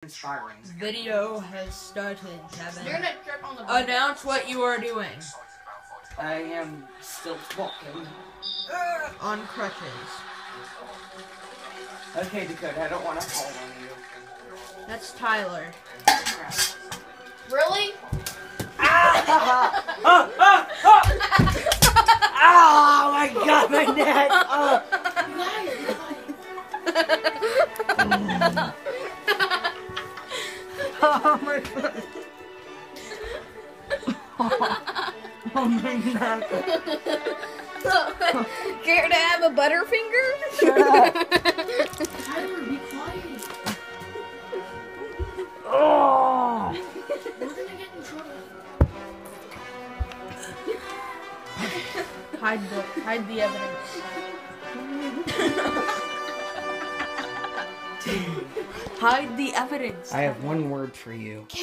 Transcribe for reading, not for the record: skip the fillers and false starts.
Inspiring. Video has started, Kevin. You're gonna trip on the Announce what you are doing. I am still walking. On crutches. Okay, Dakota, I don't want to fall on you. That's Tyler. Crap. Really? Oh my god, my neck! Oh my god. Oh my neck. Care to have a butterfinger? Shut up. Tyler, be quiet. Oh. We're gonna get in trouble. Hide the evidence. Hide the evidence. I have one word for you.